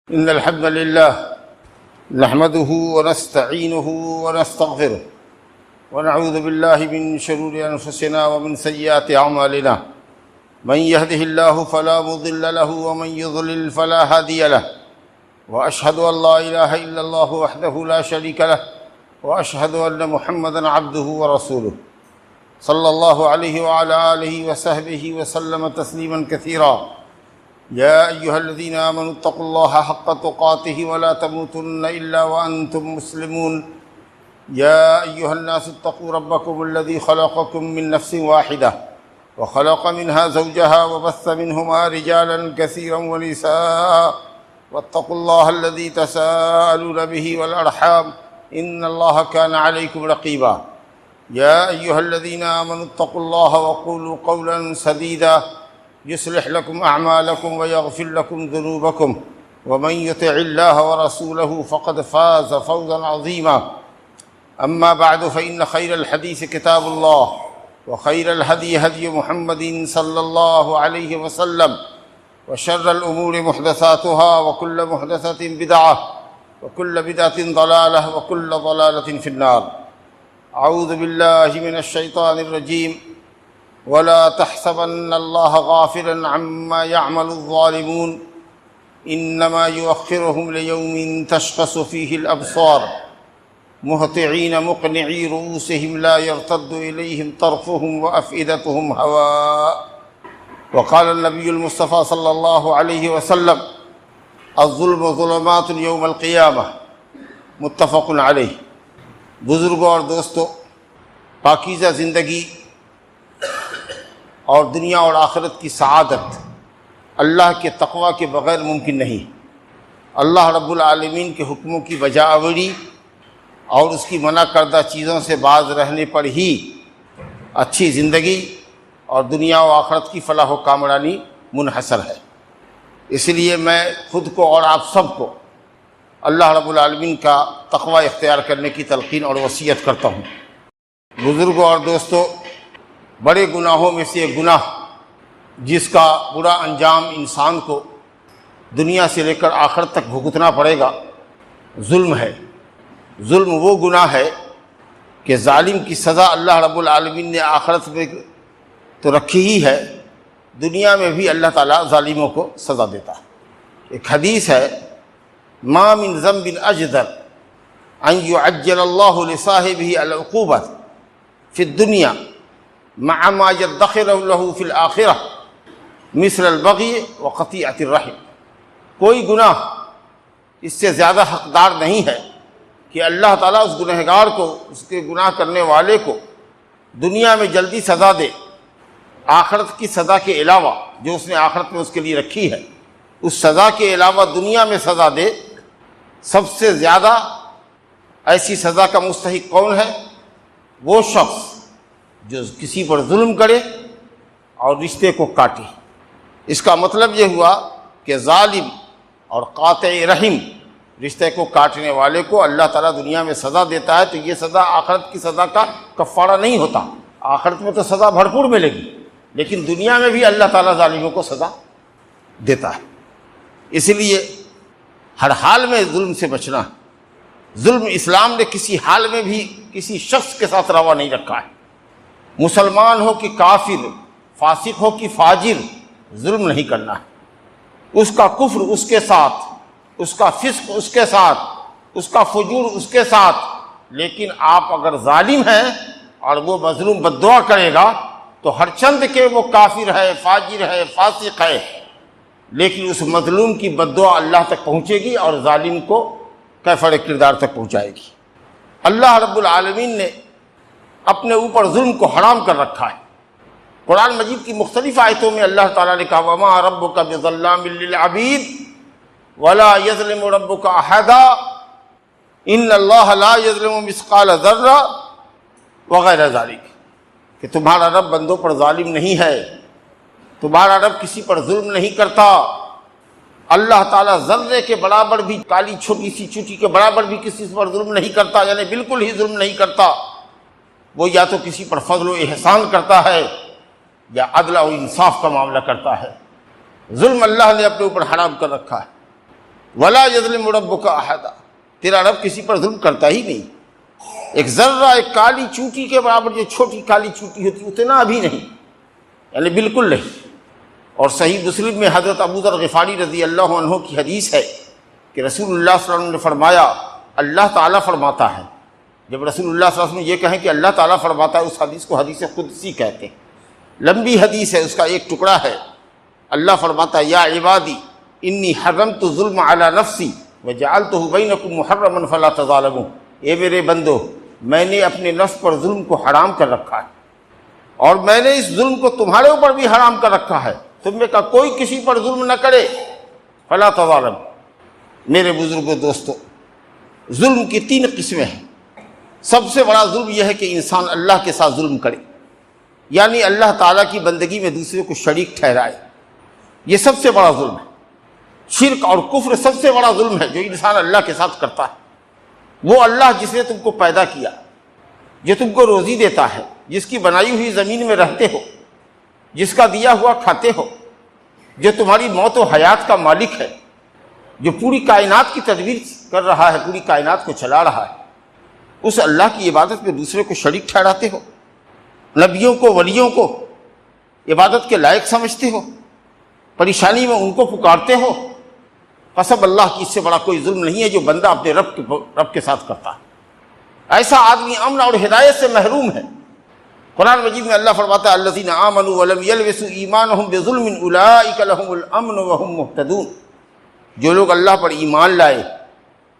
إن الحمد لله نحمده ونستعينه ونستغفره ونعوذ بالله من شرور أنفسنا ومن سيئات أعمالنا. من يهده الله فلا مضل له ومن يضلل فلا هادي له، وأشهد أن لا إله إلا الله وحده لا شريك له، وأشهد أن محمدًا عبده ورسوله صلى الله عليه وعلى آله وصحبه وسلم تسليما كثيرا. يا أيها الذين آمنوا اتقوا الله حق تقاته ولا تموتن إلا وأنتم مسلمون. يا أيها الناس اتقوا ربكم الذي خلقكم من نفس واحدة وخلق منها زوجها وبث منهما رجالا كثيرا ونساء، واتقوا الله الذي تساءلون به والأرحام إن الله كان عليكم رقيبا. يا أيها الذين آمنوا اتقوا الله وقولوا قولا سديدا يصلح لكم أعمالكم ويغفر لكم ذنوبكم، ومن يطع الله ورسوله فقد فاز فوزا عظيما. أما بعد فإن خير الحديث كتاب الله، وخير الهدي هدي محمد صلى الله عليه وسلم، وشر الأمور محدثاتها وكل محدثة بدعة وكل بدعة ضلالة وكل ضلالة في النار. أعوذ بالله من الشيطان الرجيم. ولا تحسبن الله غافلا عما يعمل الظالمون إنما يؤخرهم ليوم تشخص فيه الأبصار مهطعين مقنعي رؤوسهم لا يرتد إليهم طرفهم وأفئدتهم هواء. وقال النبي المصطفى صلى الله عليه وسلم: الظلم ظلمات يوم القيامة. متفق علیہ. بزرگوں اور دوستو، پاکیزہ زندگی اور دنیا اور آخرت کی سعادت اللہ کے تقوی کے بغیر ممکن نہیں. اللہ رب العالمین کے حکموں کی بجاوری اور اس کی منع کردہ چیزوں سے باز رہنے پر ہی اچھی زندگی اور دنیا و آخرت کی فلاح و کامرانی منحصر ہے. اس لیے میں خود کو اور آپ سب کو اللہ رب العالمین کا تقوی اختیار کرنے کی تلقین اور وصیت کرتا ہوں. بزرگوں اور دوستو، بڑے گناہوں میں سے ایک گناہ جس کا برا انجام انسان کو دنیا سے لے کر آخرت تک بھگتنا پڑے گا، ظلم ہے. ظلم وہ گناہ ہے کہ ظالم کی سزا اللہ رب العالمین نے آخرت میں تو رکھی ہی ہے، دنیا میں بھی اللہ تعالیٰ ظالموں کو سزا دیتا ہے. ایک حدیث ہے: ما من ذنب اجدر ان يعجل اللہ لصاحبہ العقوبۃ فی الدنیا مع ما يدخر له في الآخرہ مثل البغی وقطیعۃ الرحم. کوئی گناہ اس سے زیادہ حقدار نہیں ہے کہ اللہ تعالیٰ اس گنہگار کو، اس کے گناہ کرنے والے کو دنیا میں جلدی سزا دے، آخرت کی سزا کے علاوہ جو اس نے آخرت میں اس کے لیے رکھی ہے، اس سزا کے علاوہ دنیا میں سزا دے. سب سے زیادہ ایسی سزا کا مستحق کون ہے؟ وہ شخص جو کسی پر ظلم کرے اور رشتے کو کاٹے. اس کا مطلب یہ ہوا کہ ظالم اور قاطع رحم، رشتے کو کاٹنے والے کو اللہ تعالیٰ دنیا میں سزا دیتا ہے، تو یہ سزا آخرت کی سزا کا کفارہ نہیں ہوتا. آخرت میں تو سزا بھرپور ملے گی، لیکن دنیا میں بھی اللہ تعالیٰ ظالموں کو سزا دیتا ہے. اس لیے ہر حال میں ظلم سے بچنا ہے. ظلم اسلام نے کسی حال میں بھی کسی شخص کے ساتھ روا نہیں رکھا ہے. مسلمان ہو کہ کافر، فاسق ہو کہ فاجر، ظلم نہیں کرنا ہے. اس کا کفر اس کے ساتھ، اس کا فسق اس کے ساتھ، اس کا فجور اس کے ساتھ. لیکن آپ اگر ظالم ہیں اور وہ مظلوم بد دعا کرے گا تو ہر چند کہ وہ کافر ہے، فاجر ہے، فاسق ہے، لیکن اس مظلوم کی بد دعا اللہ تک پہنچے گی اور ظالم کو کیفر کردار تک پہنچائے گی. اللہ رب العالمین نے اپنے اوپر ظلم کو حرام کر رکھا ہے. قرآن مجید کی مختلف آیتوں میں اللہ تعالیٰ نے کہا: وَمَا رَبُّكَ بِظَلَّامٍ لِّلْعَبِيدِ وَلَا يَظْلِمُ رَبُّكَ أَحَدًا إِنَّ اللَّهَ لَا يَظْلِمُ مِثْقَالَ ذَرَّةٍ وغیرہ ذالک. کہ تمہارا رب بندوں پر ظالم نہیں ہے، تمہارا رب کسی پر ظلم نہیں کرتا. اللہ تعالیٰ ذرے کے برابر بھی، کالی چھوٹی سی چوٹی کے برابر بھی کسی پر ظلم نہیں کرتا، یعنی بالکل ہی ظلم نہیں کرتا. وہ یا تو کسی پر فضل و احسان کرتا ہے یا عدل و انصاف کا معاملہ کرتا ہے. ظلم اللہ نے اپنے اوپر حرام کر رکھا ہے. ولا یظلم ربک احدا، تیرا رب کسی پر ظلم کرتا ہی نہیں۔ ایک ذرہ، ایک کالی چونٹی کے برابر، جو چھوٹی کالی چونٹی ہوتی اتنا بھی نہیں، یعنی بالکل نہیں۔ اور صحیح مسلم میں حضرت ابو ذر غفاری رضی اللہ عنہ کی حدیث ہے کہ رسول اللہ صلی اللہ علیہ وسلم نے فرمایا، اللہ تعالیٰ فرماتا ہے، جب رسول اللہ صلی اللہ علیہ وسلم یہ کہیں کہ اللہ تعالیٰ فرماتا ہے، اس حدیث کو حدیث قدسی کہتے ہیں، لمبی حدیث ہے، اس کا ایک ٹکڑا ہے۔ اللہ فرماتا ہے، یا عبادی انی حرمت الظلم علی نفسی وجعلتہ بینکم محرما فلا تظالموا، اے میرے بندو، میں نے اپنے نفس پر ظلم کو حرام کر رکھا ہے، اور میں نے اس ظلم کو تمہارے اوپر بھی حرام کر رکھا ہے، تم میں کا کوئی کسی پر ظلم نہ کرے، فلا تظالموا۔ میرے بزرگوں، دوستو، ظلم کی 3 قسمیں ہیں۔ سب سے بڑا ظلم یہ ہے کہ انسان اللہ کے ساتھ ظلم کرے، یعنی اللہ تعالیٰ کی بندگی میں دوسرے کو شریک ٹھہرائے، یہ سب سے بڑا ظلم ہے۔ شرک اور کفر سب سے بڑا ظلم ہے جو انسان اللہ کے ساتھ کرتا ہے۔ وہ اللہ جس نے تم کو پیدا کیا، جو تم کو روزی دیتا ہے، جس کی بنائی ہوئی زمین میں رہتے ہو، جس کا دیا ہوا کھاتے ہو، جو تمہاری موت و حیات کا مالک ہے، جو پوری کائنات کی تدبیر کر رہا ہے، پوری کائنات کو چلا رہا ہے، اس اللہ کی عبادت میں دوسرے کو شریک ٹھہراتے ہو، نبیوں کو، ولیوں کو عبادت کے لائق سمجھتے ہو، پریشانی میں ان کو پکارتے ہو۔ قسم اللہ کی، اس سے بڑا کوئی ظلم نہیں ہے جو بندہ اپنے رب کے ساتھ کرتا ہے۔ ایسا آدمی امن اور ہدایت سے محروم ہے۔ قرآن مجید میں اللہ فرماتا ہے، الذین آمنوا ولم یلبسوا ایمانہم بظلم اولئک لہم الامن وہم مہتدون۔ جو لوگ اللہ پر ایمان لائے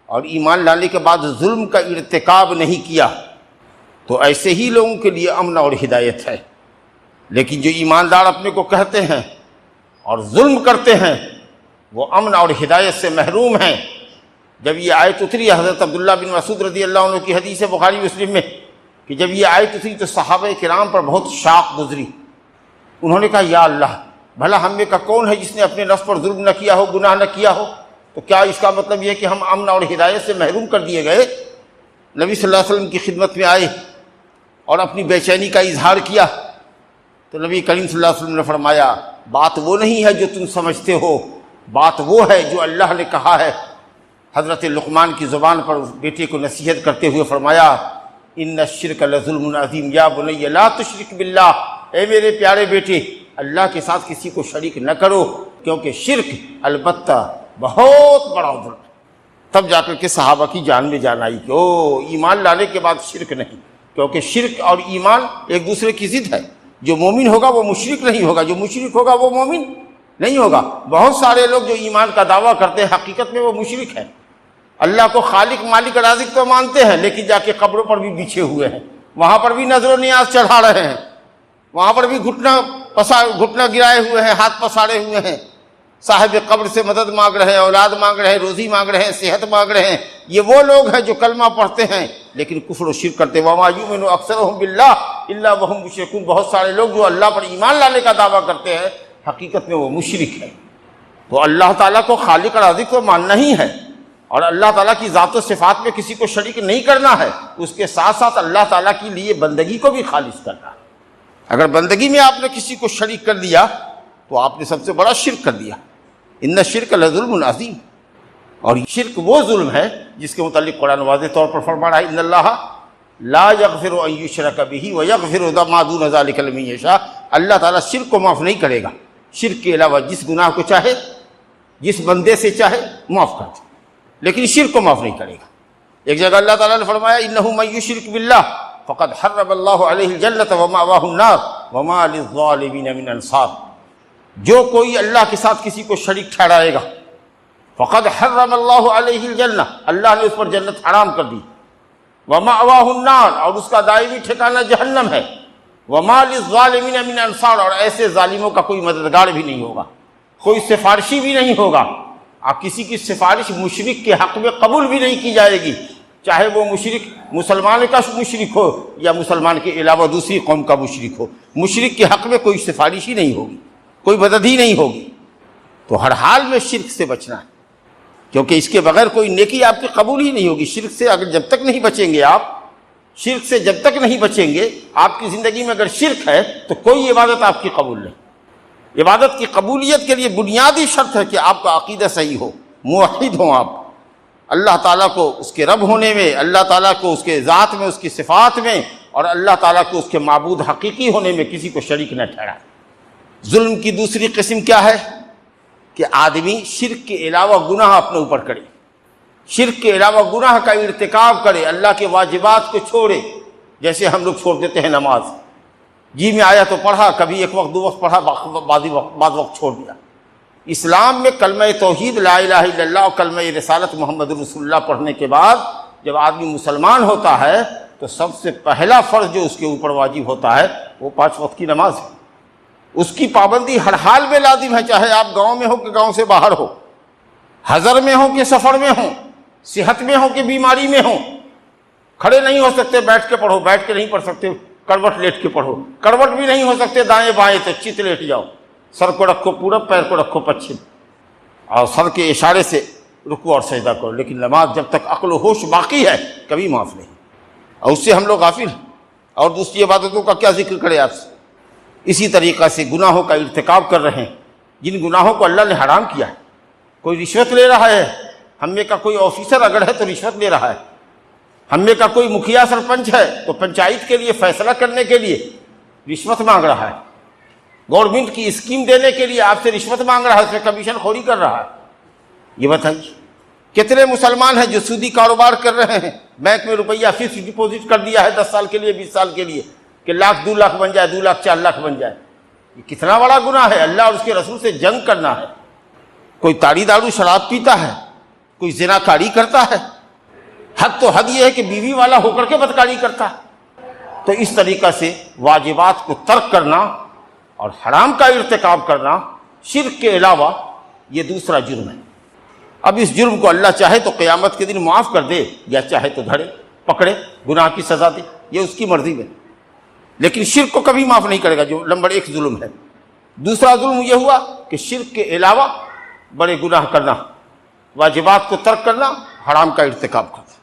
اور ایمان لانے کے بعد ظلم کا ارتکاب نہیں کیا، تو ایسے ہی لوگوں کے لیے امن اور ہدایت ہے۔ لیکن جو ایماندار اپنے کو کہتے ہیں اور ظلم کرتے ہیں، وہ امن اور ہدایت سے محروم ہیں۔ جب یہ آیت اتری، حضرت عبداللہ بن مسعود رضی اللہ عنہ کی حدیث ہے بخاری مسلم میں، کہ جب یہ آیت اتری تو صحابہ کرام پر بہت شاق گزری۔ انہوں نے کہا، یا اللہ، بھلا ہم میں کا کون ہے جس نے اپنے نفس پر ظلم نہ کیا ہو، گناہ نہ کیا ہو؟ تو کیا اس کا مطلب یہ کہ ہم امن اور ہدایت سے محروم کر دیے گئے؟ نبی صلی اللہ علیہ وسلم کی خدمت میں آئے اور اپنی بے چینی کا اظہار کیا، تو نبی کریم صلی اللہ علیہ وسلم نے فرمایا، بات وہ نہیں ہے جو تم سمجھتے ہو، بات وہ ہے جو اللہ نے کہا ہے۔ حضرت لقمان کی زبان پر بیٹے کو نصیحت کرتے ہوئے فرمایا، ان الشرک لظلم عظیم یا بنی لا تشرک باللہ، اے میرے پیارے بیٹے، اللہ کے ساتھ کسی کو شریک نہ کرو، کیونکہ شرک البتہ بہت بڑا ظلم ہے۔ تب جا کر کے صحابہ کی جان میں جان آئی کہ ایمان لانے کے بعد شرک نہیں، کیونکہ شرک اور ایمان ایک دوسرے کی ضد ہے۔ جو مومن ہوگا وہ مشرک نہیں ہوگا، جو مشرک ہوگا وہ مومن نہیں ہوگا۔ بہت سارے لوگ جو ایمان کا دعویٰ کرتے ہیں، حقیقت میں وہ مشرک ہیں۔ اللہ کو خالق، مالک، رازق تو مانتے ہیں، لیکن جا کے قبروں پر بھی بچھے ہوئے ہیں، وہاں پر بھی نظر و نیاز چڑھا رہے ہیں، وہاں پر بھی گھٹنا گرائے ہوئے ہیں، ہاتھ پسارے ہوئے ہیں، صاحب قبر سے مدد مانگ رہے ہیں، اولاد مانگ رہے ہیں، روزی مانگ رہے ہیں، صحت مانگ رہے ہیں۔ یہ وہ لوگ ہیں جو کلمہ پڑھتے ہیں لیکن کفر و شرک کرتے ہیں۔ وما یؤمن اکثرهم باللہ الا وهم مشرکون، بہت سارے لوگ جو اللہ پر ایمان لانے کا دعویٰ کرتے ہیں، حقیقت میں وہ مشرک ہے۔ تو اللہ تعالیٰ کو خالق اور رازق کو ماننا ہی ہے، اور اللہ تعالیٰ کی ذات و صفات میں کسی کو شریک نہیں کرنا ہے، اس کے ساتھ ساتھ اللہ تعالیٰ کے لیے بندگی کو بھی خالص کرنا ہے۔ اگر بندگی میں آپ نے کسی کو شریک کر دیا تو آپ نے سب سے بڑا شرک کر دیا۔ ان الشرک لظلم عظیم، اور شرک وہ ظلم ہے جس کے متعلق قرآن واضح طور پر فرما رہا ہے، ان اللہ لا یغفر ان یشرک بہ ویغفر ما دون ذلک لمن یشاء۔ اللہ تعالیٰ شرک کو معاف نہیں کرے گا، شرک کے علاوہ جس گناہ کو چاہے، جس بندے سے چاہے معاف کر دے، لیکن شرک کو معاف نہیں کرے گا۔ ایک جگہ اللہ تعالیٰ نے فرمایا، انہ من یشرک باللہ فقد حرم اللہ علیہ الجنۃ ومأواہ النار وما للظالمین من انصار۔ جو کوئی اللہ کے ساتھ کسی کو شریک ٹھہرائے گا، فقد حرم اللہ علیہ الجنہ، اللہ نے اس پر جنت حرام کر دی، ومأواہ النار، اور اس کا دائمی ٹھکانہ جہنم ہے، وما للظالمین من انصار، اور ایسے ظالموں کا کوئی مددگار بھی نہیں ہوگا، کوئی سفارشی بھی نہیں ہوگا۔ آپ کسی کی سفارش مشرک کے حق میں قبول بھی نہیں کی جائے گی، چاہے وہ مشرک مسلمان کا مشرک ہو یا مسلمان کے علاوہ دوسری قوم کا مشرک ہو، مشرک کے حق میں کوئی سفارش ہی نہیں ہوگی، کوئی مدد ہی نہیں ہوگی۔ تو ہر حال میں شرک سے بچنا ہے، کیونکہ اس کے بغیر کوئی نیکی آپ کی قبول ہی نہیں ہوگی۔ شرک سے اگر جب تک نہیں بچیں گے آپ، شرک سے جب تک نہیں بچیں گے، آپ کی زندگی میں اگر شرک ہے تو کوئی عبادت آپ کی قبول نہیں۔ عبادت کی قبولیت کے لیے بنیادی شرط ہے کہ آپ کا عقیدہ صحیح ہو، موحد ہوں آپ، اللہ تعالیٰ کو اس کے رب ہونے میں، اللہ تعالیٰ کو اس کے ذات میں، اس کی صفات میں، اور اللہ تعالیٰ کو اس کے معبود حقیقی ہونے میں کسی کو شریک نہ ٹھہرائے۔ ظلم کی دوسری قسم کیا ہے کہ آدمی شرک کے علاوہ گناہ اپنے اوپر کرے، شرک کے علاوہ گناہ کا ارتکاب کرے، اللہ کے واجبات کو چھوڑے۔ جیسے ہم لوگ چھوڑ دیتے ہیں نماز، جی میں آیا تو پڑھا، کبھی ایک وقت دو وقت پڑھا، بعض وقت چھوڑ دیا۔ اسلام میں کلمہ توحید لا الہ الا اللہ اور کلمہ رسالت محمد رسول اللہ پڑھنے کے بعد جب آدمی مسلمان ہوتا ہے تو سب سے پہلا فرض جو اس کے اوپر واجب ہوتا ہے وہ 5 وقت کی نماز ہے۔ اس کی پابندی ہر حال میں لازم ہے، چاہے آپ گاؤں میں ہو کہ گاؤں سے باہر ہو، حضر میں ہو کہ سفر میں ہو، صحت میں ہو کہ بیماری میں ہو۔ کھڑے نہیں ہو سکتے بیٹھ کے پڑھو، بیٹھ کے نہیں پڑھ سکتے کروٹ لیٹ کے پڑھو، کروٹ بھی نہیں ہو سکتے دائیں بائیں تو چت لیٹ جاؤ، سر کو رکھو پورب، پیر کو رکھو پچھم، اور سر کے اشارے سے رکوع اور سجدہ کرو۔ لیکن نماز جب تک عقل و ہوش باقی ہے کبھی معاف نہیں، اور اس سے ہم لوگ غافل ہیں، اور دوسری عبادتوں کا کیا ذکر کرے آپ سے۔ اسی طریقہ سے گناہوں کا ارتکاب کر رہے ہیں جن گناہوں کو اللہ نے حرام کیا ہے۔ کوئی رشوت لے رہا ہے، ہم میں کا کوئی آفیسر اگر ہے تو رشوت لے رہا ہے، ہم میں کا کوئی مکھیا سرپنچ ہے تو پنچایت کے لیے فیصلہ کرنے کے لیے رشوت مانگ رہا ہے، گورنمنٹ کی اسکیم دینے کے لیے آپ سے رشوت مانگ رہا ہے، اس میں کمیشن خوری کر رہا ہے۔ یہ بتائیے کتنے مسلمان ہیں جو سودی کاروبار کر رہے ہیں، بینک میں روپیہ فکس ڈپوزٹ کر دیا ہے 10 سال کے لیے 20 سال کے لیے کہ 1 لاکھ 2 لاکھ بن جائے، 2 لاکھ 4 لاکھ بن جائے۔ یہ کتنا بڑا گناہ ہے، اللہ اور اس کے رسول سے جنگ کرنا ہے۔ کوئی تاڑی دارو شراب پیتا ہے، کوئی زنا کاری کرتا ہے، حد تو حد یہ ہے کہ بیوی والا ہو کر کے بدکاری کرتا ہے۔ تو اس طریقہ سے واجبات کو ترک کرنا اور حرام کا ارتکاب کرنا شرک کے علاوہ یہ دوسرا جرم ہے۔ اب اس جرم کو اللہ چاہے تو قیامت کے دن معاف کر دے، یا چاہے تو دھڑے پکڑے گناہ کی سزا دے، یہ اس کی مرضی میں، لیکن شرک کو کبھی معاف نہیں کرے گا جو نمبر 1 ظلم ہے۔ دوسرا ظلم یہ ہوا کہ شرک کے علاوہ بڑے گناہ کرنا، واجبات کو ترک کرنا، حرام کا ارتکاب کرنا،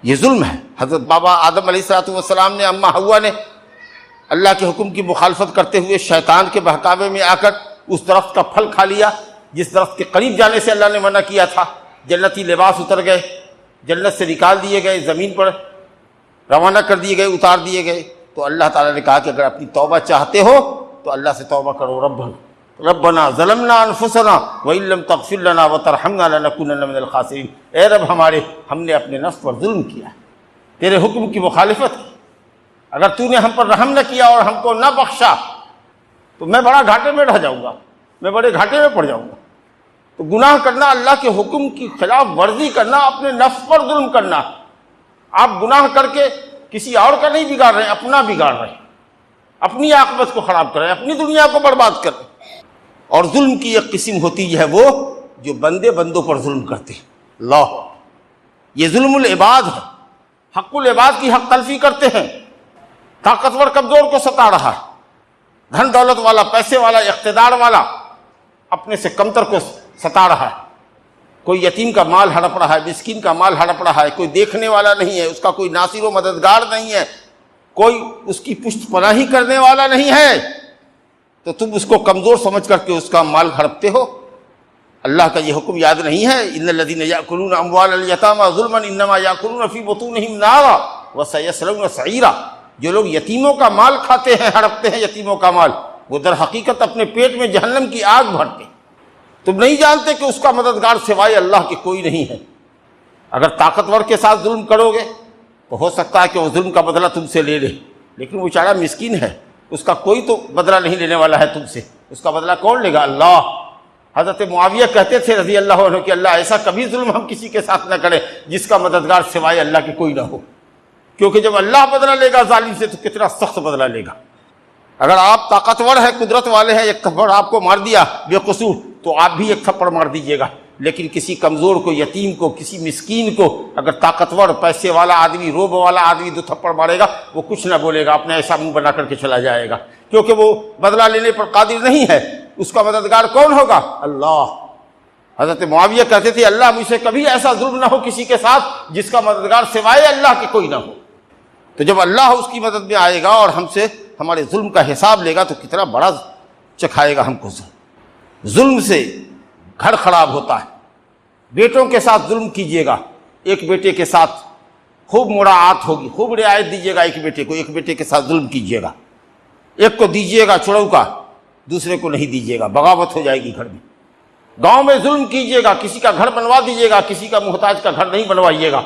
یہ ظلم ہے۔ حضرت بابا آدم علیہ السلام نے، اماں حوا نے اللہ کے حکم کی مخالفت کرتے ہوئے شیطان کے بہکاوے میں آ کر اس درخت کا پھل کھا لیا جس درخت کے قریب جانے سے اللہ نے منع کیا تھا۔ جنتی لباس اتر گئے، جنت سے نکال دیے گئے، زمین پر روانہ کر دیے گئے، اتار دیے گئے۔ تو اللہ تعالیٰ نے کہا کہ اگر اپنی توبہ چاہتے ہو تو اللہ سے توبہ کرو، ربنا ظلمنا انفسنا وان لم تغفر لنا وترحمنا لنکونن من الخاسرین، اے رب ہمارے، ہم نے اپنے نفس پر ظلم کیا، تیرے حکم کی مخالفت کی، اگر تو نے ہم پر رحم نہ کیا اور ہم کو نہ بخشا تو میں بڑا گھاٹے میں رہ جاؤں گا، میں بڑے گھاٹے میں پڑ جاؤں گا۔ تو گناہ کرنا، اللہ کے حکم کی خلاف ورزی کرنا، اپنے نفس پر ظلم کرنا۔ آپ گناہ کر کے کسی اور کا نہیں بگاڑ رہے ہیں، اپنا بگاڑ رہے ہیں، اپنی عاقبت کو خراب کر رہے ہیں، اپنی دنیا کو برباد کر رہے ہیں۔ اور ظلم کی ایک قسم ہوتی ہے وہ جو بندے بندوں پر ظلم کرتے ہیں، اللہ، یہ ظلم العباد ہے، حق العباد کی حق تلفی کرتے ہیں۔ طاقتور کمزور کو ستا رہا ہے، دھن دولت والا، پیسے والا، اقتدار والا اپنے سے کمتر کو ستا رہا ہے، کوئی یتیم کا مال ہڑپ رہا ہے، مسکین کا مال ہڑپ رہا ہے، کوئی دیکھنے والا نہیں ہے، اس کا کوئی ناصر و مددگار نہیں ہے، کوئی اس کی پشت پناہی کرنے والا نہیں ہے، تو تم اس کو کمزور سمجھ کر کے اس کا مال ہڑپتے ہو۔ اللہ کا یہ حکم یاد نہیں ہے، ان الذین یاکلون اموال الیتامی ظلما انما یاکلون فی بطونہم نارا وسیصلون سعیرا۔ جو لوگ یتیموں کا مال کھاتے ہیں، ہڑپتے ہیں یتیموں کا مال، وہ در حقیقت اپنے پیٹ میں جہنم کی آگ بھرتے ہیں۔ تم نہیں جانتے کہ اس کا مددگار سوائے اللہ کے کوئی نہیں ہے۔ اگر طاقتور کے ساتھ ظلم کرو گے تو ہو سکتا ہے کہ وہ ظلم کا بدلہ تم سے لے لے، لیکن وہ بیچارہ مسکین ہے، اس کا کوئی تو بدلہ نہیں لینے والا ہے تم سے، اس کا بدلہ کون لے گا؟ اللہ۔ حضرت معاویہ کہتے تھے رضی اللہ عنہ کہ اللہ ایسا کبھی ظلم ہم کسی کے ساتھ نہ کریں جس کا مددگار سوائے اللہ کے کوئی نہ ہو، کیونکہ جب اللہ بدلہ لے گا ظالم سے تو کتنا سخت بدلہ لے گا۔ اگر آپ طاقتور ہیں، قدرت والے ہیں، ایک تھپڑ آپ کو مار دیا بے قصور تو آپ بھی ایک تھپڑ مار دیجیے گا، لیکن کسی کمزور کو، یتیم کو، کسی مسکین کو اگر طاقتور پیسے والا آدمی، روب والا آدمی 2 تھپڑ مارے گا وہ کچھ نہ بولے گا، اپنا ایسا منہ بنا کر کے چلا جائے گا، کیونکہ وہ بدلہ لینے پر قادر نہیں ہے۔ اس کا مددگار کون ہوگا؟ اللہ۔ حضرت معاویہ کہتے تھے اللہ مجھ سے کبھی ایسا ظلم نہ ہو کسی کے ساتھ جس کا مددگار سوائے اللہ کے کوئی نہ ہو۔ تو جب اللہ اس کی مدد میں آئے گا اور ہم سے ہمارے ظلم کا حساب لے گا تو کتنا بڑا چکھائے گا ہم کو۔ ظلم سے گھر خراب ہوتا ہے، بیٹوں کے ساتھ ظلم کیجیے گا، ایک بیٹے کے ساتھ خوب مراعات ہوگی، خوب رعایت دیجیے گا ایک بیٹے کو، ایک بیٹے کے ساتھ ظلم کیجیے گا، ایک کو دیجیے گا چڑو کا، دوسرے کو نہیں دیجیے گا، بغاوت ہو جائے گی گھر میں۔ گاؤں میں ظلم کیجیے گا، کسی کا گھر بنوا دیجیے گا، کسی کا محتاج کا گھر نہیں بنوائیے گا،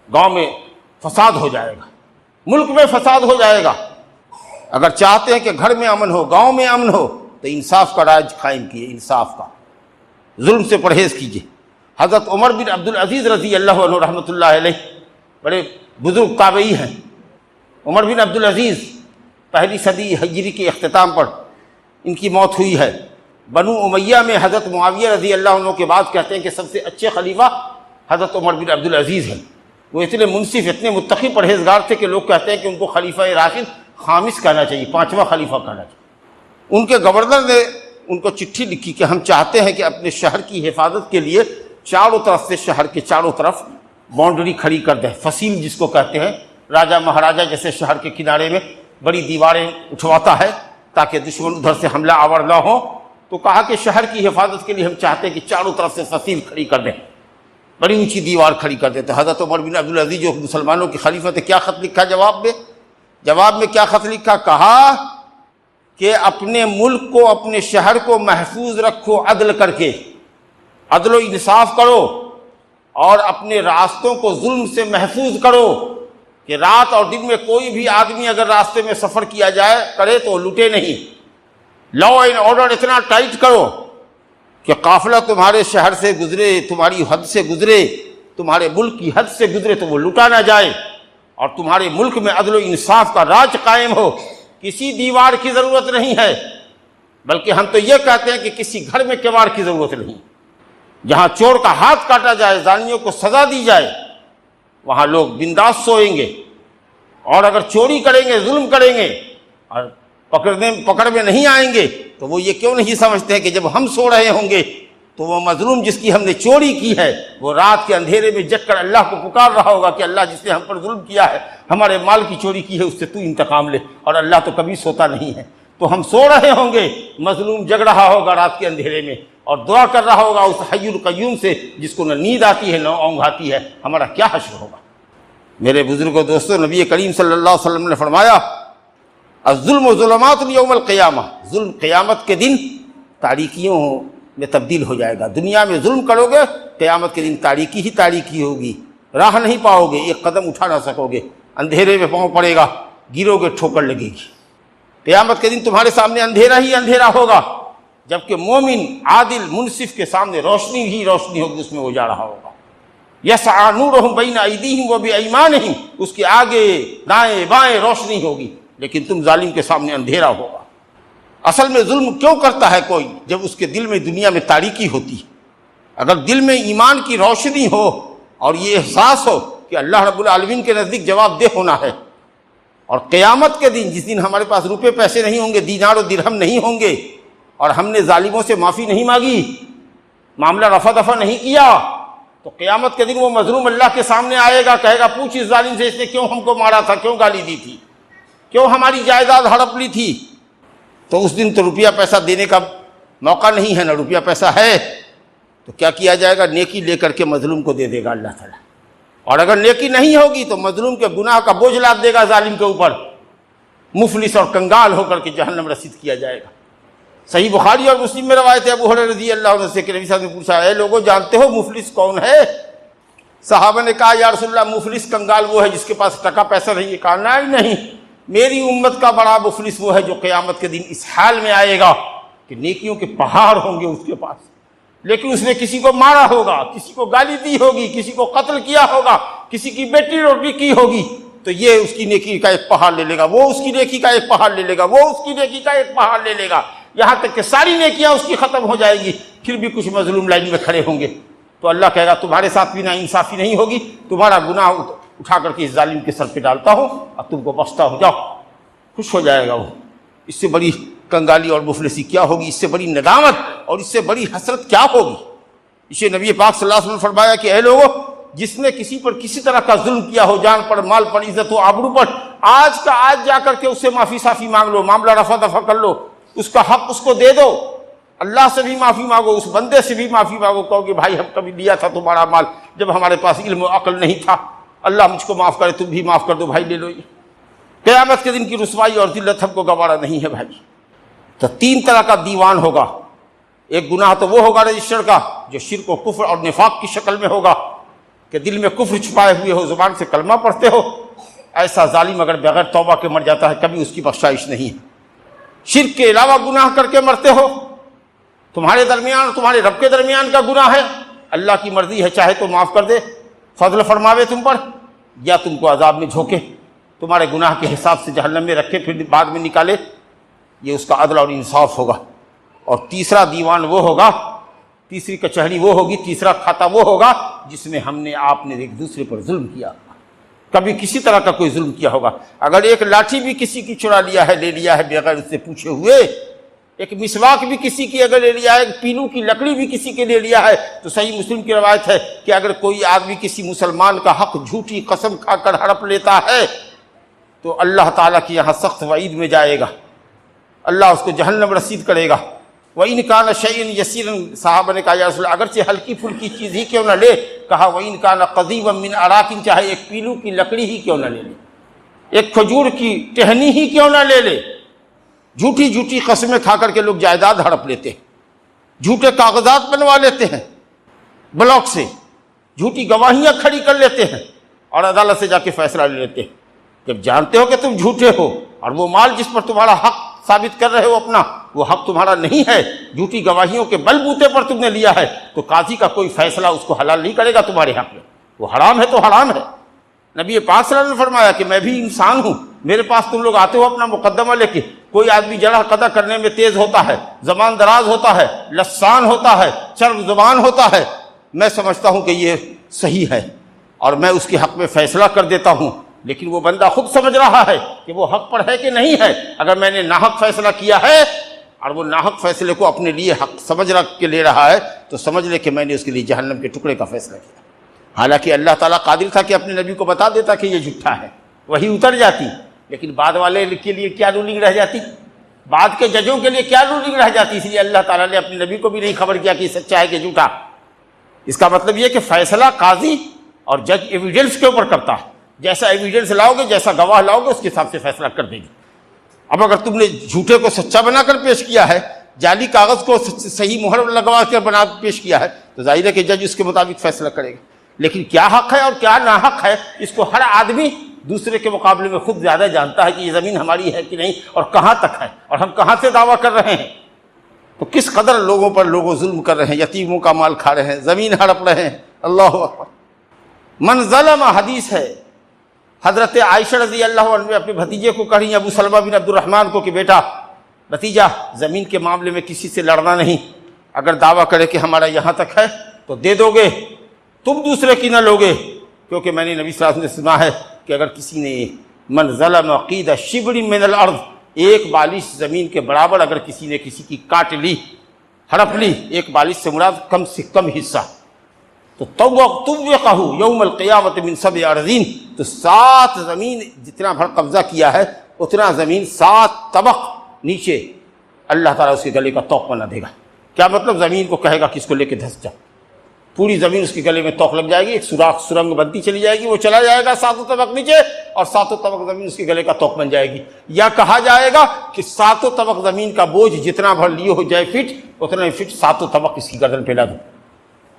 گاؤں میں فساد ہو جائے گا، ملک میں فساد ہو جائے گا۔ اگر چاہتے ہیں کہ گھر میں امن ہو، گاؤں میں امن ہو، تو انصاف کا راج قائم کیے، انصاف کا، ظلم سے پرہیز کیجیے۔ حضرت عمر بن عبدالعزیز رضی اللہ عنہ رحمۃ اللہ علیہ بڑے بزرگ تابعی ہیں۔ عمر بن عبدالعزیز پہلی صدی ہجری کے اختتام پر ان کی موت ہوئی ہے۔ بنو امیہ میں حضرت معاویہ رضی اللہ عنہ کے بعد کہتے ہیں کہ سب سے اچھے خلیفہ حضرت عمر بن عبدالعزیز ہیں۔ وہ اتنے منصف، اتنے متقی پرہیزگار تھے کہ لوگ کہتے ہیں کہ ان کو خلیفہ راشد خامس کہنا چاہیے، پانچواں خلیفہ کہنا چاہیے۔ ان کے گورنر نے ان کو چٹھی لکھی کہ ہم چاہتے ہیں کہ اپنے شہر کی حفاظت کے لیے چاروں طرف سے، شہر کے چاروں طرف باؤنڈری کھڑی کر دیں، فصیل جس کو کہتے ہیں، راجہ مہاراجہ جیسے شہر کے کنارے میں بڑی دیواریں اٹھواتا ہے تاکہ دشمن ادھر سے حملہ آور نہ ہو، تو کہا کہ شہر کی حفاظت کے لیے ہم چاہتے ہیں کہ چاروں طرف سے فصیل کھڑی کر دیں، بڑی اونچی دیوار کھڑی کر دیتے۔ حضرت عمر بن عبدالعزیز جو مسلمانوں کے خلیفہ تھے، کیا خط لکھا جواب میں کیا خط لکھا؟ کہا کہ اپنے ملک کو، اپنے شہر کو محفوظ رکھو عدل کر کے، عدل و انصاف کرو، اور اپنے راستوں کو ظلم سے محفوظ کرو کہ رات اور دن میں کوئی بھی آدمی اگر راستے میں سفر کیا کرے تو لوٹے نہیں۔ لا اینڈ آرڈر اتنا ٹائٹ کرو کہ قافلہ تمہارے شہر سے گزرے، تمہاری حد سے گزرے، تمہارے ملک کی حد سے گزرے تو وہ لوٹا نہ جائے، اور تمہارے ملک میں عدل و انصاف کا راج قائم ہو۔ کسی دیوار کی ضرورت نہیں ہے، بلکہ ہم تو یہ کہتے ہیں کہ کسی گھر میں کیوار کی ضرورت نہیں۔ جہاں چور کا ہاتھ کاٹا جائے، زانیوں کو سزا دی جائے، وہاں لوگ بنداس سوئیں گے، اور اگر چوری کریں گے، ظلم کریں گے اور پکڑ میں نہیں آئیں گے، تو وہ یہ کیوں نہیں سمجھتے ہیں کہ جب ہم سو رہے ہوں گے تو وہ مظلوم جس کی ہم نے چوری کی ہے، وہ رات کے اندھیرے میں جگ کر اللہ کو پکار رہا ہوگا کہ اللہ جس نے ہم پر ظلم کیا ہے، ہمارے مال کی چوری کی ہے، اس سے تو انتقام لے۔ اور اللہ تو کبھی سوتا نہیں ہے، تو ہم سو رہے ہوں گے، مظلوم جگ رہا ہوگا رات کے اندھیرے میں اور دعا کر رہا ہوگا اس حی القیوم سے جس کو نہ نیند آتی ہے نہ اونگ آتی ہے۔ ہمارا کیا حشر ہوگا؟ میرے بزرگوں دوستوں، نبی کریم صلی اللہ علیہ وسلم نے فرمایا الظلم ظلمات یوم القیامہ، ظلم قیامت کے دن تاریکیوں میں تبدیل ہو جائے گا۔ دنیا میں ظلم کرو گے، قیامت کے دن تاریکی ہی تاریکی ہوگی، راہ نہیں پاؤ گے، ایک قدم اٹھا نہ سکو گے، اندھیرے میں پاؤں پڑے گا، گرو گے، ٹھوکر لگے گی۔ قیامت کے دن تمہارے سامنے اندھیرا ہی اندھیرا ہوگا، جبکہ مومن عادل منصف کے سامنے روشنی ہی روشنی ہوگی، اس میں وہ جا رہا ہوگا۔ یسعی نورہم بین ایدیہم وبایمانہم، اس کے آگے دائیں بائیں روشنی ہوگی، لیکن تم ظالم کے سامنے اندھیرا ہوگا۔ اصل میں ظلم کیوں کرتا ہے کوئی؟ جب اس کے دل میں دنیا میں تاریکی ہوتی ہے۔ اگر دل میں ایمان کی روشنی ہو اور یہ احساس ہو کہ اللہ رب العالمین کے نزدیک جواب دہ ہونا ہے، اور قیامت کے دن جس دن ہمارے پاس روپے پیسے نہیں ہوں گے، دینار و درہم نہیں ہوں گے، اور ہم نے ظالموں سے معافی نہیں مانگی، معاملہ رفع دفع نہیں کیا، تو قیامت کے دن وہ مظلوم اللہ کے سامنے آئے گا، کہے گا پوچھ اس ظالم سے اس نے کیوں ہم کو مارا تھا، کیوں گالی دی تھی، کیوں ہماری جائیداد ہڑپ لی تھی۔ تو اس دن تو روپیہ پیسہ دینے کا موقع نہیں ہے، نہ روپیہ پیسہ ہے، تو کیا کیا جائے گا؟ نیکی لے کر کے مظلوم کو دے دے گا اللہ تعالیٰ، اور اگر نیکی نہیں ہوگی تو مظلوم کے گناہ کا بوجھ لاد دے گا ظالم کے اوپر، مفلس اور کنگال ہو کر کے جہنم رسید کیا جائے گا۔ صحیح بخاری اور مسلم میں روایت ہے ابو ہریرہ رضی اللہ عنہ سے کہ نبی صاحب نے پوچھا، اے لوگوں جانتے ہو مفلس کون ہے؟ صحابہ نے کہا یا رسول اللہ مفلس کنگال وہ ہے جس کے پاس ٹکا پیسہ نہیں ہے۔ کہا نہیں، میری امت کا بڑا مفلس وہ ہے جو قیامت کے دن اس حال میں آئے گا کہ نیکیوں کے پہاڑ ہوں گے اس کے پاس، لیکن اس نے کسی کو مارا ہوگا، کسی کو گالی دی ہوگی، کسی کو قتل کیا ہوگا، کسی کی بیٹی روٹی کی ہوگی، تو یہ اس کی نیکی کا ایک پہاڑ لے لے گا، وہ اس کی نیکی کا ایک پہاڑ لے لے گا، وہ اس کی نیکی کا ایک پہاڑ لے لے گا، یہاں تک کہ ساری نیکیاں اس کی ختم ہو جائے گی، پھر بھی کچھ مظلوم لائن میں کھڑے ہوں گے۔ تو اللہ کہے گا تمہارے ساتھ بھی نا انصافی نہیں ہوگی، تمہارا گناہ اٹھا کر کے اس ظالم کے سر پہ ڈالتا ہوں اور تم کو بخشتا ہو جاؤ۔ خوش ہو جائے گا وہ۔ اس سے بڑی کنگالی اور مفلسی کیا ہوگی، اس سے بڑی ندامت اور اس سے بڑی حسرت کیا ہوگی؟ اسے نبی پاک صلی اللہ علیہ وسلم نے فرمایا کہ اے لوگو، جس نے کسی پر کسی طرح کا ظلم کیا ہو، جان پر، مال پر، عزت و آبرو پر، آج کا آج جا کر کے اس سے معافی صافی مانگ لو، معاملہ رفع دفع کر لو، اس کا حق اس کو دے دو، اللہ سے بھی معافی مانگو، اس بندے سے بھی معافی مانگو، کہو کہ بھائی ہم کبھی لیا تھا تمہارا مال جب ہمارے پاس علم و عقل نہیں تھا، اللہ مجھ کو معاف کرے، تم بھی معاف کر دو بھائی، لے لو یہ۔ قیامت کے دن کی رسوائی اور ذلت ہم کو گوارا نہیں ہے بھائی۔ تو 3 طرح کا دیوان ہوگا۔ ایک گناہ تو وہ ہوگا رجسٹر کا جو شرک و کفر اور نفاق کی شکل میں ہوگا، کہ دل میں کفر چھپائے ہوئے ہو، زبان سے کلمہ پڑھتے ہو۔ ایسا ظالم اگر بغیر توبہ کے مر جاتا ہے کبھی اس کی بخشائش نہیں ہے۔ شرک کے علاوہ گناہ کر کے مرتے ہو، تمہارے درمیان اور تمہارے رب کے درمیان کا گناہ ہے، اللہ کی مرضی ہے چاہے تو معاف کر دے، فضل فرماوے تم پر، یا تم کو عذاب میں جھونکے، تمہارے گناہ کے حساب سے جہنم میں رکھے پھر بعد میں نکالے۔ یہ اس کا عدل اور انصاف ہوگا۔ اور تیسرا دیوان وہ ہوگا، تیسری کچہری وہ ہوگی، تیسرا کھاتا وہ ہوگا جس میں ہم نے آپ نے ایک دوسرے پر ظلم کیا، کبھی کسی طرح کا کوئی ظلم کیا ہوگا۔ اگر ایک لاٹھی بھی کسی کی چرا لیا ہے، لے لیا ہے بغیر اس سے پوچھے ہوئے، ایک مسواک بھی کسی کی اگر لے لیا ہے، ایک پینو کی لکڑی بھی کسی کے لے لیا ہے، تو صحیح مسلم کی روایت ہے کہ اگر کوئی آدمی کسی مسلمان کا حق جھوٹی قسم کھا کر ہڑپ لیتا ہے تو اللہ تعالیٰ کی یہاں سخت وعید میں جائے گا، اللہ اس کو جہنم رسید کرے گا۔ وَإِنْ كَانَ شَيْءٌ يَسِيرٌ، صحابہ نے کہا یا رسول اللہ اگرچہ ہلکی پھلکی چیز ہی کیوں نہ لے، کہا وَإِنْ كَانَ قَضِيبًا مِّنْ عَرَاقٍ، چاہے ایک پیلو کی لکڑی ہی کیوں نہ لے لے، ایک کھجور کی ٹہنی ہی کیوں نہ لے لے۔ جھوٹی جھوٹی قسمیں کھا کر کے لوگ جائیداد ہڑپ لیتے ہیں، جھوٹے کاغذات بنوا لیتے ہیں بلاک سے، جھوٹی گواہیاں کھڑی کر لیتے ہیں اور عدالت سے جا کے فیصلہ لے لیتے ہیں۔ جب جانتے ہو کہ تم جھوٹے ہو اور وہ مال جس پر تمہارا حق ثابت کر رہے ہو اپنا، وہ حق تمہارا نہیں ہے، جھوٹی گواہیوں کے بل بوتے پر تم نے لیا ہے، تو قاضی کا کوئی فیصلہ اس کو حلال نہیں کرے گا تمہارے حق میں، وہ حرام ہے تو حرام ہے۔ نبی پاک صلی اللہ علیہ وسلم نے فرمایا کہ میں بھی انسان ہوں، میرے پاس تم لوگ آتے ہو اپنا مقدمہ لے کے، کوئی آدمی جڑا قدع کرنے میں تیز ہوتا ہے، زبان دراز ہوتا ہے، لسان ہوتا ہے، چرب زبان ہوتا ہے، میں سمجھتا ہوں کہ یہ صحیح ہے اور میں اس کے حق میں فیصلہ کر دیتا ہوں، لیکن وہ بندہ خود سمجھ رہا ہے کہ وہ حق پر ہے کہ نہیں ہے۔ اگر میں نے ناحق فیصلہ کیا ہے اور وہ ناحق فیصلے کو اپنے لیے حق سمجھ کے لے رہا ہے تو سمجھ لے کہ میں نے اس کے لیے جہنم کے ٹکڑے کا فیصلہ کیا۔ حالانکہ اللہ تعالیٰ قادر تھا کہ اپنے نبی کو بتا دیتا کہ یہ جھوٹا ہے، وہی اتر جاتی، لیکن بعد والے کے لیے کیا رولنگ رہ جاتی، بعد کے ججوں کے لیے کیا رولنگ رہ جاتی، اس لیے اللہ تعالیٰ نے اپنے نبی کو بھی نہیں خبر کیا کہ سچا ہے کہ جھوٹا۔ اس کا مطلب یہ کہ فیصلہ قاضی اور جج ایویڈنس کے اوپر کرتا ہے، جیسا ایویڈنس لاؤ گے، جیسا گواہ لاؤ گے، اس کے حساب سے فیصلہ کر دے گی۔ اب اگر تم نے جھوٹے کو سچا بنا کر پیش کیا ہے، جعلی کاغذ کو صحیح مہر لگوا کر بنا پیش کیا ہے، تو ظاہر ہے کہ جج اس کے مطابق فیصلہ کرے گا۔ لیکن کیا حق ہے اور کیا ناحق ہے، اس کو ہر آدمی دوسرے کے مقابلے میں خود زیادہ جانتا ہے کہ یہ زمین ہماری ہے کہ نہیں اور کہاں تک ہے اور ہم کہاں سے دعویٰ کر رہے ہیں۔ تو کس قدر لوگوں پر لوگ ظلم کر رہے ہیں، یتیموں کا مال کھا رہے ہیں، زمین ہڑپ رہے ہیں۔ اللہ اکبر۔ من ظلم، حدیث ہے، حضرت عائشہ رضی اللہ عنہ نے اپنے بھتیجے کو کہی، ابو سلمہ بن عبد الرحمن کو، کہ بیٹا بھتیجا زمین کے معاملے میں کسی سے لڑنا نہیں، اگر دعویٰ کرے کہ ہمارا یہاں تک ہے تو دے دو گے، تم دوسرے کی نہ لوگے، کیونکہ میں نے نبی صلی اللہ علیہ وسلم سے سنا ہے کہ اگر کسی نے من ظلم قید شبر من الارض، ایک بالش زمین کے برابر اگر کسی نے کسی کی کاٹ لی، ہڑپ لی، ایک بالش سے مراد کم سے کم حصہ، تو طوقہ یوم القیامت من 7 اراضین، تو 7 زمین جتنا بھر قبضہ کیا ہے اتنا زمین 7 طبق نیچے اللہ تعالیٰ اس کے گلے کا توق بنا دے گا۔ کیا مطلب؟ زمین کو کہے گا کہ اس کو لے کے دھس جا، پوری زمین اس کے گلے میں توق لگ جائے گی، ایک سوراخ سرنگ بنتی چلی جائے گی، وہ چلا جائے گا 7 طبق نیچے اور 7 طبق زمین اس کے گلے کا توق بن جائے گی۔ یا کہا جائے گا کہ 7 طبق زمین کا بوجھ جتنا بھر لیے ہو جائے فٹ، اتنا ہی فٹ 7 طبق اس کی گردن پہ لا دو۔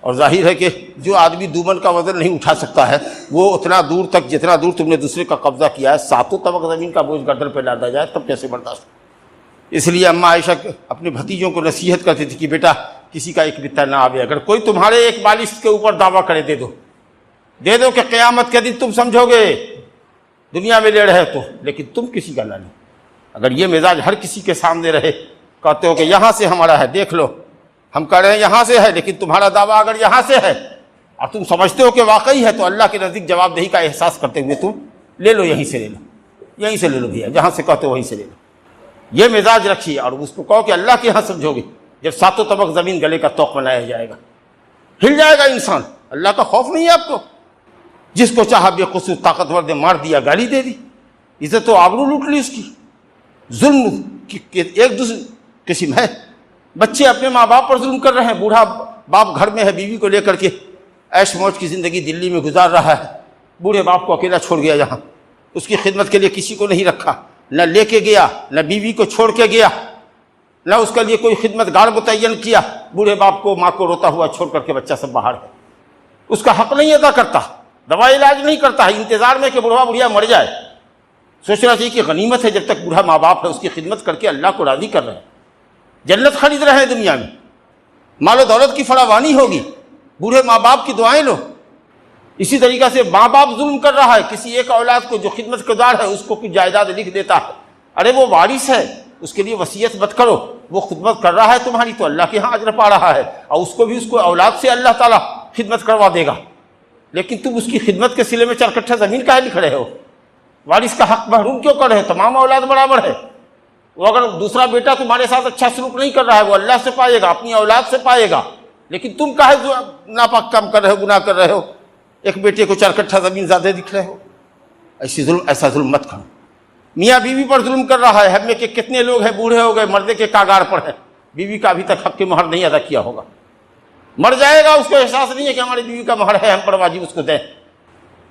اور ظاہر ہے کہ جو آدمی دومن کا وزن نہیں اٹھا سکتا ہے، وہ اتنا دور تک جتنا دور تم نے دوسرے کا قبضہ کیا ہے 7 طبق زمین کا بوجھ گردن پہ لادا جائے تب کیسے برداشت۔ اس لیے اماں عائشہ اپنے بھتیجوں کو نصیحت کرتی تھی کہ بیٹا کسی کا ایک بتہ نہ آوے، اگر کوئی تمہارے ایک بالش کے اوپر دعویٰ کرے دے دو کہ قیامت کے دن تم سمجھو گے دنیا میں لے رہے تو، لیکن تم کسی کا نہ لو۔ اگر یہ مزاج ہر کسی کے سامنے رہے، کہتے ہو کہ یہاں سے ہمارا ہے، دیکھ لو ہم کہہ رہے ہیں یہاں سے ہے، لیکن تمہارا دعویٰ اگر یہاں سے ہے اور تم سمجھتے ہو کہ واقعی ہے، تو اللہ کے نزدیک جواب دہی کا احساس کرتے ہوئے تم لے لو، یہیں سے لے لو، یہیں سے لے لو بھیا، جہاں سے کہتے ہو وہیں سے لے لو۔ یہ مزاج رکھیے اور اس کو کہو کہ اللہ کے یہاں سمجھو گے، جب 7 طبق زمین گلے کا توق بنایا جائے گا ہل جائے گا انسان۔ اللہ کا خوف نہیں ہے آپ کو؟ جس کو چاہا بے قصور طاقتور نے مار دیا، گالی دے دی، عزت و آبرو لوٹ لی اس کی۔ ظلم کی ایک دوسری قسم ہے، بچے اپنے ماں باپ پر ظلم کر رہے ہیں. بوڑھا باپ گھر میں ہے، بیوی کو لے کر کے عیش موج کی زندگی دلی میں گزار رہا ہے. بوڑھے باپ کو اکیلا چھوڑ گیا یہاں، اس کی خدمت کے لیے کسی کو نہیں رکھا، نہ لے کے گیا، نہ بیوی کو چھوڑ کے گیا، نہ اس کے لیے کوئی خدمت گار متعین کیا. بوڑھے باپ کو، ماں کو روتا ہوا چھوڑ کر کے بچہ سب باہر ہے. اس کا حق نہیں ادا کرتا، دوا علاج نہیں کرتا ہے، انتظار میں کہ بوڑھا بڑھیا مر جائے. سوچنا چاہیے کہ غنیمت ہے جب تک بوڑھا ماں باپ ہے، اس کی خدمت کر کے اللہ کو راضی کر رہے ہیں، جنت خرید رہے ہیں دنیا میں. مال و دولت کی فراوانی ہوگی، بوڑھے ماں باپ کی دعائیں لو. اسی طریقہ سے ماں باپ ظلم کر رہا ہے، کسی ایک اولاد کو جو خدمت گزار ہے اس کو کچھ جائیداد لکھ دیتا ہے. ارے وہ وارث ہے، اس کے لیے وصیت مت کرو، وہ خدمت کر رہا ہے تمہاری تو اللہ کے ہاں اجر پا رہا ہے، اور اس کو بھی اس کو اولاد سے اللہ تعالیٰ خدمت کروا دے گا. لیکن تم اس کی خدمت کے سلے میں 4 کٹھا زمین کاہے لکھ رہے ہو؟ وارث کا حق محروم کیوں کر رہے ہو؟ تمام اولاد برابر ہے. وہ اگر دوسرا بیٹا تمہارے ساتھ اچھا سلوک نہیں کر رہا ہے، وہ اللہ سے پائے گا، اپنی اولاد سے پائے گا. لیکن تم کاہے ناپاک کام کر رہے ہو، گناہ کر رہے ہو؟ ایک بیٹے کو 4 کٹھا زمین زیادہ دکھ رہے ہو. ایسا ظلم مت کرو. میاں بیوی پر ظلم کر رہا ہے. ہم میں کہ کتنے لوگ ہیں بوڑھے ہو گئے، مردے کے کاغار پر ہیں، بیوی کا ابھی تک حق کے مہر نہیں ادا کیا ہوگا. مر جائے گا، اس کو احساس نہیں ہے کہ ہماری بیوی کا مہر ہے، ہم پر واجب اس کو دیں.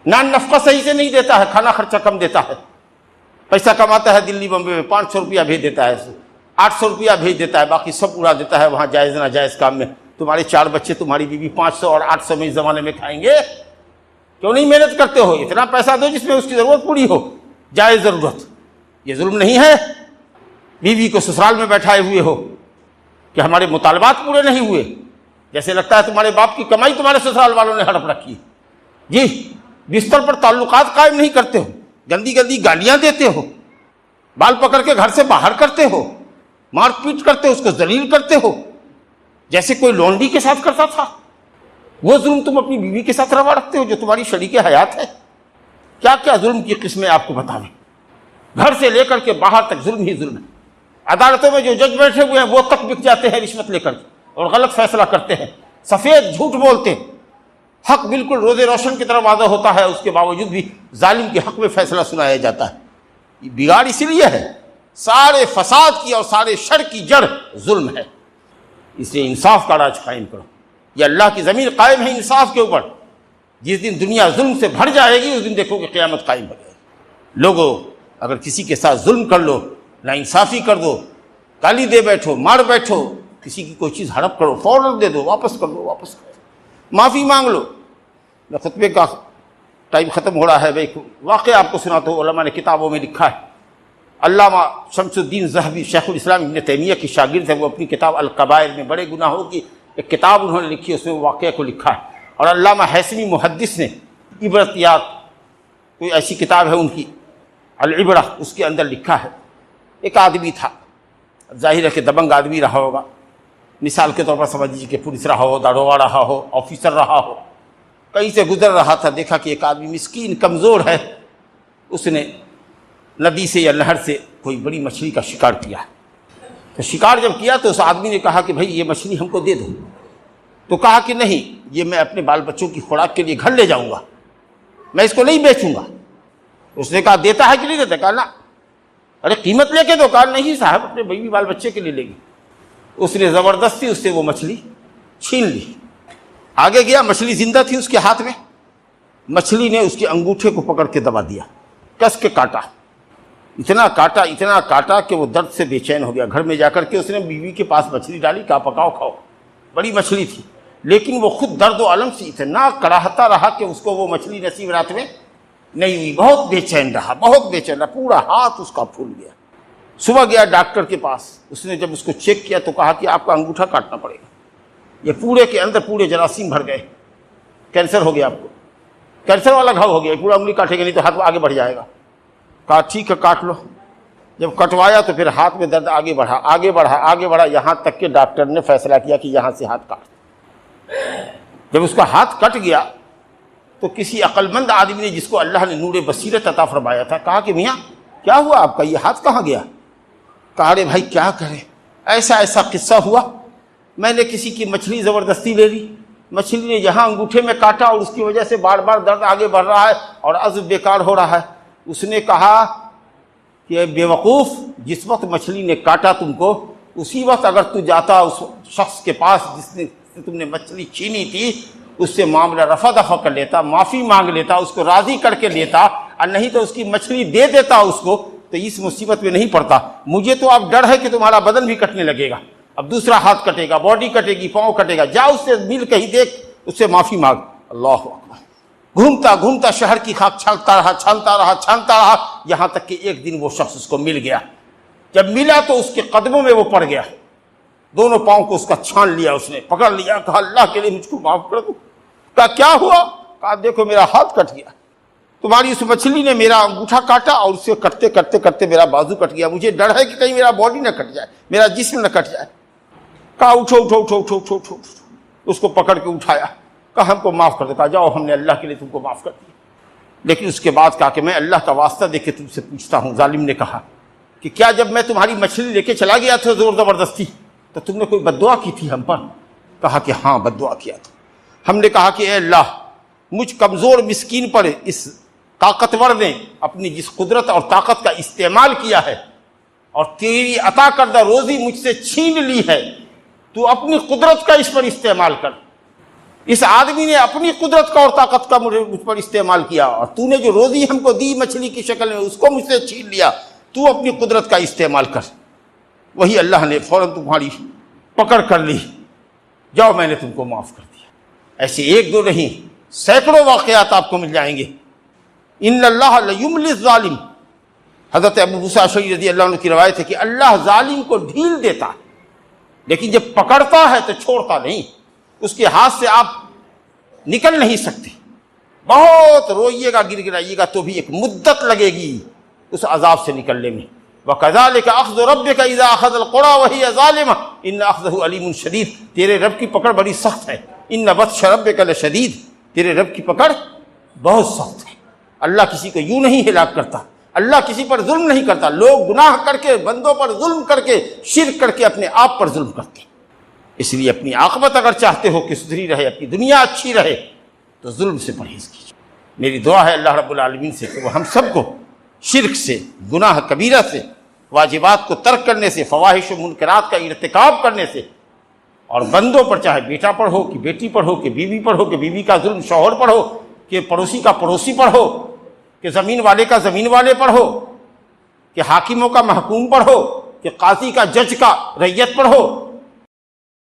نان نفقہ صحیح سے نہیں دیتا ہے، کھانا خرچہ کم دیتا ہے. پیسہ کماتا ہے دلی بمبے میں، 500 روپیہ بھیج دیتا ہے، 800 روپیہ بھیج دیتا ہے، باقی سب اڑا دیتا ہے وہاں جائز ناجائز کام میں. تمہارے 4 بچے تمہاری بیوی 500 اور 800 میں اس زمانے میں کھائیں گے؟ کیوں نہیں محنت کرتے ہو؟ اتنا پیسہ دو جس میں اس کی ضرورت پوری ہو، جائز ضرورت. یہ ظلم نہیں ہے؟ بیوی کو سسرال میں بیٹھائے ہوئے ہو کہ ہمارے مطالبات پورے نہیں ہوئے، جیسے لگتا ہے تمہارے باپ کی کمائی تمہارے سسرال والوں نے ہڑپ رکھی. جی، بستر پر تعلقات قائم نہیں کرتے ہو، گندی گندی گالیاں دیتے ہو، بال پکڑ کے گھر سے باہر کرتے ہو، مار پیٹ کرتے ہو، اس کو ذلیل کرتے ہو جیسے کوئی لونڈی کے ساتھ کرتا تھا. وہ ظلم تم اپنی بیوی کے ساتھ روا رکھتے ہو جو تمہاری شریک حیات ہے. کیا کیا ظلم کی قسمیں آپ کو بتاویں. گھر سے لے کر کے باہر تک ظلم ہی ظلم ہے. عدالتوں میں جو جج بیٹھے ہوئے ہیں وہ تک بک جاتے ہیں رشوت لے کر اور غلط فیصلہ کرتے ہیں، سفید جھوٹ بولتے ہیں. حق بالکل روز روشن کی طرح واضح ہوتا ہے، اس کے باوجود بھی ظالم کے حق میں فیصلہ سنایا جاتا ہے. یہ بگاڑ اسی لیے ہے، سارے فساد کی اور سارے شر کی جڑ ظلم ہے. اس لیے انصاف کا راج قائم کرو. یہ اللہ کی زمین قائم ہے انصاف کے اوپر. جس دن دنیا ظلم سے بھر جائے گی اس دن دیکھو کہ قیامت قائم ہو جائے گی. لوگوں، اگر کسی کے ساتھ ظلم کر لو، ناانصافی کر دو، گالی دے بیٹھو، مار بیٹھو، کسی کی کوئی چیز ہڑپ کرو، فوراً دے دو، واپس کر دو، واپس کر دو، معافی مانگ لو. میں خطبے کا ٹائم ختم ہو رہا ہے. بھائی واقعہ آپ کو سناتا ہوں، علماء نے کتابوں میں لکھا ہے. علامہ شمس الدین ذہبی شیخ الاسلام ابن تیمیہ کی شاگرد ہے. وہ اپنی کتاب الکبائر میں بڑے گناہوں کی ایک کتاب انہوں نے لکھی، اس میں واقعہ کو لکھا ہے. اور علامہ حیثمی محدث نے عبرتیات، کوئی ایسی کتاب ہے ان کی العبرہ، اس کے اندر لکھا ہے. ایک آدمی تھا، ظاہر ہے کہ دبنگ آدمی رہا ہوگا. مثال کے طور پر سمجھ لیجیے کہ پولیس رہا ہو، داروغہ رہا ہو، آفیسر رہا ہو. کہیں سے گزر رہا تھا، دیکھا کہ ایک آدمی مسکین کمزور ہے. اس نے ندی سے یا نہر سے کوئی بڑی مچھلی کا شکار کیا. تو شکار جب کیا تو اس آدمی نے کہا کہ بھائی یہ مچھلی ہم کو دے دو. تو کہا کہ نہیں، یہ میں اپنے بال بچوں کی خوراک کے لیے گھر لے جاؤں گا، میں اس کو نہیں بیچوں گا. اس نے کہا دیتا ہے کہ نہیں دیتا؟ کہا نا. ارے قیمت لے کے دو. کہا نہیں صاحب، اپنے بیوی بال بچے کے لیے لے گی. اس نے زبردستی اس سے وہ مچھلی چھین لی. آگے گیا، مچھلی زندہ تھی اس کے ہاتھ میں. مچھلی نے اس کے انگوٹھے کو پکڑ کے دبا دیا، کس کے کاٹا. اتنا کاٹا کہ وہ درد سے بے چین ہو گیا. گھر میں جا کر کے اس نے بیوی کے پاس مچھلی ڈالی، کہا پکاؤ کھاؤ. بڑی مچھلی تھی، لیکن وہ خود درد و الم سے اتنا کراہتا رہا کہ اس کو وہ مچھلی نصیب رات میں نہیں ہوئی. بہت بے چین رہا، پورا ہاتھ اس کا پھول گیا. صبح گیا ڈاکٹر کے پاس. اس نے جب اس کو چیک کیا تو کہا کہ آپ کا انگوٹھا کاٹنا پڑے گا. یہ پورے کے اندر پورے جراثیم بھر گئے، کینسر ہو گیا آپ کو، کینسر والا گھاؤ ہو گیا. پورا انگلی کاٹے گا نہیں تو ہاتھ آگے بڑھ جائے گا. کہا ٹھیک ہے کاٹ لو. جب کٹوایا تو پھر ہاتھ میں درد آگے بڑھا یہاں تک کہ ڈاکٹر نے فیصلہ کیا کہ یہاں سے ہاتھ کاٹ. جب اس کا ہاتھ کٹ گیا تو کسی عقل مند آدمی نے، جس کو اللہ نے نور بصیرت عطا فرمایا تھا، کہا کہ میاں کیا ہوا آپ کا، یہ ہاتھ کہاں گیا؟ کہا ارے بھائی کیا کرے، ایسا قصہ ہوا. میں نے کسی کی مچھلی زبردستی لے لی، مچھلی نے یہاں انگوٹھے میں کاٹا اور اس کی وجہ سے بار بار درد آگے بڑھ رہا ہے اور عزم بیکار ہو رہا ہے. اس نے کہا کہ بے وقوف، جس وقت مچھلی نے کاٹا تم کو اسی وقت اگر تو جاتا اس شخص کے پاس جس نے تم نے مچھلی چھینی تھی، اس سے معاملہ رفع دفع کر لیتا، معافی مانگ لیتا، اس کو راضی کر کے لیتا، اور نہیں تو اس کی مچھلی دے دیتا اس کو، تو اس مصیبت میں نہیں پڑتا۔ مجھے تو اب ڈر ہے کہ تمہارا بدن بھی کٹنے لگے گا، اب دوسرا ہاتھ کٹے گا، باڈی کٹے گی، پاؤں کٹے گا، جا اس سے مل کہیں دیکھ، اس سے معافی مانگ۔ اللہ اکبر۔ گھومتا گھومتا شہر کی خاک چھانتا رہا یہاں تک کہ ایک دن وہ شخص اس کو مل گیا۔ جب ملا تو اس کے قدموں میں وہ پڑ گیا، دونوں پاؤں کو اس کا چھان لیا، اس نے پکڑ لیا، کہا اللہ کے لیے مجھ کو معاف کر دو۔ کہا کیا ہوا؟ کہا دیکھو میرا ہاتھ کٹ گیا، تمہاری اس مچھلی نے میرا انگوٹھا کاٹا اور اس سے کرتے کرتے میرا بازو کٹ گیا، مجھے ڈر ہے کہ کہیں میرا باڈی نہ کٹ جائے، میرا جسم نہ کٹ جائے۔ کہا اٹھو، اس کو پکڑ کے اٹھایا، کہا ہم کو معاف کر دو۔ کہا جاؤ، ہم نے اللہ کے لیے تم کو معاف کر دیا۔ لیکن اس کے بعد کہا کہ میں اللہ کا واسطہ دے کے تم سے پوچھتا ہوں، ظالم نے کہا کہ کیا جب میں تمہاری مچھلی لے کے چلا گیا تھا زور زبردستی تو تم نے کوئی بد دعا کی تھی ہم پر؟ کہا کہ ہاں بد دعا کیا تھا۔ ہم نے کہا کہ اے اللہ، مجھ کمزور مسکین پر اس طاقتور نے اپنی جس قدرت اور طاقت کا استعمال کیا ہے اور تیری عطا کردہ روزی مجھ سے چھین لی ہے، تو اپنی قدرت کا اس پر استعمال کر۔ اس آدمی نے اپنی قدرت کا اور طاقت کا مجھ پر استعمال کیا، اور تو نے جو روزی ہم کو دی مچھلی کی شکل میں اس کو مجھ سے چھین لیا، تو اپنی قدرت کا استعمال کر۔ وہی اللہ نے فوراً تمہاری پکڑ کر لی، جاؤ میں نے تم کو معاف کر دیا۔ ایسے ایک دو نہیں، سینکڑوں واقعات آپ کو مل جائیں گے۔ ان اللہ لیملی الظالم، حضرت ابو موسیٰ اشعری رضی اللہ عنہ کی روایت ہے کہ اللہ ظالم کو ڈھیل دیتا ہے، لیکن جب پکڑتا ہے تو چھوڑتا نہیں، اس کے ہاتھ سے آپ نکل نہیں سکتے۔ بہت روئیے گا، گر گرائیے گا، تو بھی ایک مدت لگے گی اس عذاب سے نکلنے میں۔ وَكَذَلِكَ أَخْذُ رَبِّكَ إِذَا أَخَذَ الْقُرَىٰ وَهِيَ ظَالِمَةٌ إِنَّ أَخْذَهُ أَلِيمٌ شَدِيدٌ، تیرے رب کی پکڑ بڑی سخت ہے۔ إِنَّ بَطْشَ رَبِّكَ لَشَدِيدٌ، تیرے رب کی پکڑ بہت سخت ہے۔ اللہ کسی کو یوں نہیں ہلاک کرتا، اللہ کسی پر ظلم نہیں کرتا۔ لوگ گناہ کر کے، بندوں پر ظلم کر کے، شرک کر کے اپنے آپ پر ظلم کرتے ہیں۔ اس لیے اپنی عاقبت اگر چاہتے ہو کہ سدھری رہے، اپنی دنیا اچھی رہے، تو ظلم سے پرہیز کیجیے۔ میری دعا ہے اللہ رب العالمین سے کہ وہ ہم سب کو شرک سے، گناہ کبیرہ سے، واجبات کو ترک کرنے سے، فواحش و منکرات کا ارتکاب کرنے سے، اور بندوں پر، چاہے بیٹا پر ہو کہ بیٹی پر ہو کہ بیوی پر ہو، کہ بیوی کا ظلم شوہر پر ہو کہ پڑوسی کا پڑوسی پر ہو، کہ زمین والے کا زمین والے پر ہو، کہ حاکموں کا محکوم پر ہو، کہ قاضی کا جج کا رعیت پر ہو،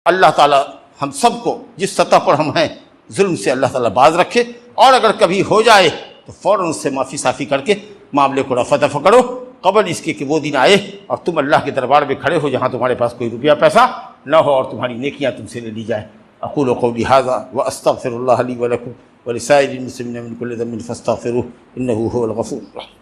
اللہ تعالیٰ ہم سب کو جس سطح پر ہم ہیں ظلم سے اللہ تعالیٰ باز رکھے، اور اگر کبھی ہو جائے تو فوراً اس سے معافی صافی کر کے معاملے کو رفع دفع کرو، قبل اس کے کہ وہ دن آئے اور تم اللہ کے دربار میں کھڑے ہو جہاں تمہارے پاس کوئی روپیہ پیسہ نہ ہو اور تمہاری نیکیاں تم سے لے لی جائے۔ اقول قولی ھذا واستغفر اللہ لی ولکم ولسائر المسلمین من کل ذنب فاستغفروہ انہ ھو الغفور الرحیم۔